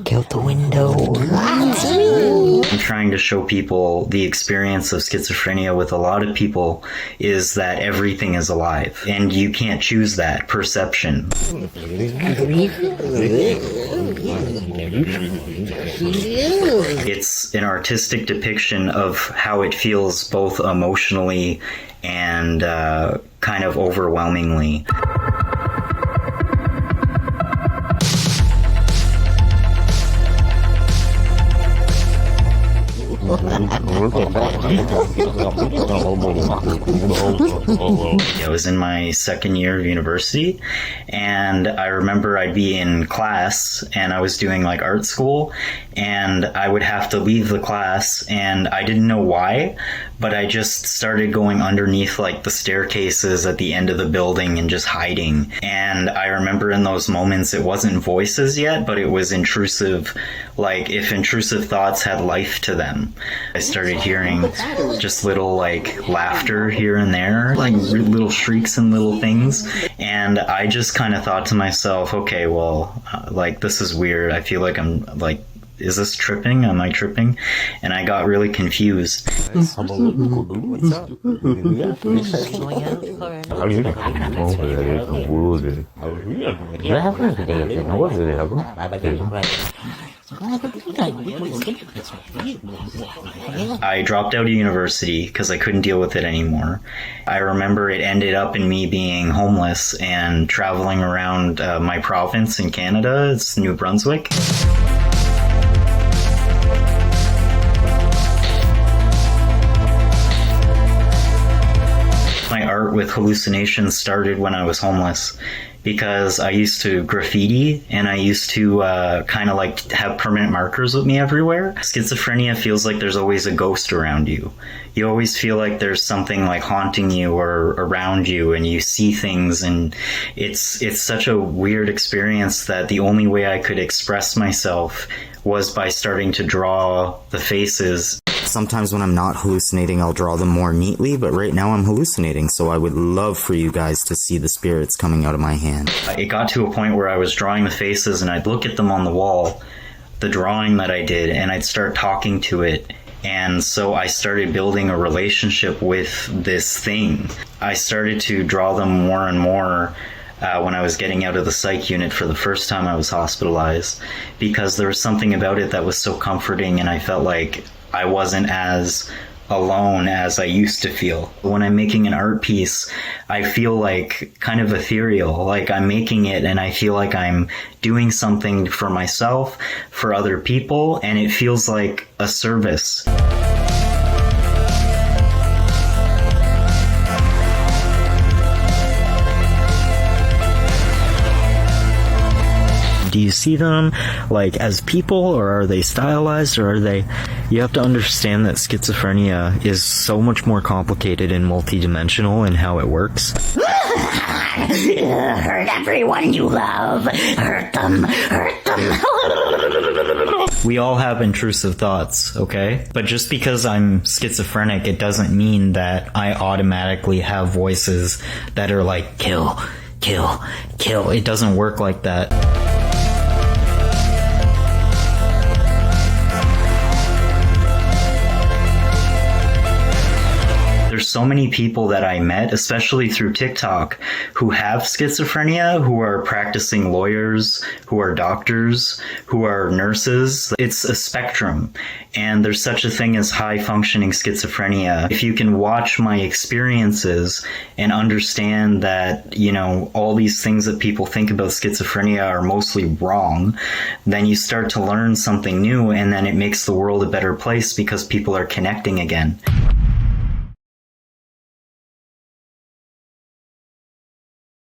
Look out the window. I'm trying to show people the experience of schizophrenia with a lot of people is that everything is alive. And you can't choose that perception. It's an artistic depiction of how it feels both emotionally and kind of overwhelmingly. I was in my second year of university, and I remember I'd be in class, and I was doing like art school, and I would have to leave the class, and I didn't know why, but I just started going underneath like the staircases at the end of the building and just hiding. And I remember in those moments it wasn't voices yet, but it was intrusive, like if intrusive thoughts had life to them. I started hearing just little like laughter here and there, like little shrieks and little things. And I just kind of thought to myself, okay, well, like this is weird. I feel like I'm like, is this tripping? Am I tripping? And I got really confused. I dropped out of university because I couldn't deal with it anymore. I remember it ended up in me being homeless and traveling around my province in Canada. It's New Brunswick. My art with hallucinations started when I was homeless, because I used to graffiti and I used to kind of like have permanent markers with me everywhere. Schizophrenia feels like there's always a ghost around you. You always feel like there's something like haunting you or around you, and you see things, and it's such a weird experience that the only way I could express myself was by starting to draw the faces. Sometimes when I'm not hallucinating, I'll draw them more neatly, but right now I'm hallucinating, so I would love for you guys to see the spirits coming out of my hand. It got to a point where I was drawing the faces, and I'd look at them on the wall, the drawing that I did, and I'd start talking to it. And so I started building a relationship with this thing. I started to draw them more and more when I was getting out of the psych unit for the first time I was hospitalized, because there was something about it that was so comforting, and I felt like I wasn't as alone as I used to feel. When I'm making an art piece, I feel like kind of ethereal, like I'm making it and I feel like I'm doing something for myself, for other people, and it feels like a service. Do you see them like as people, or are they stylized, or are they... You have to understand that schizophrenia is so much more complicated and multidimensional in how it works. Hurt everyone you love. Hurt them. Hurt them. We all have intrusive thoughts, okay? But just because I'm schizophrenic, it doesn't mean that I automatically have voices that are like, kill, kill, kill. It doesn't work like that. There's so many people that I met, especially through TikTok, who have schizophrenia, who are practicing lawyers, who are doctors, who are nurses. It's a spectrum, and there's such a thing as high-functioning schizophrenia. If you can watch my experiences and understand that, you know, all these things that people think about schizophrenia are mostly wrong, then you start to learn something new, and then it makes the world a better place because people are connecting again.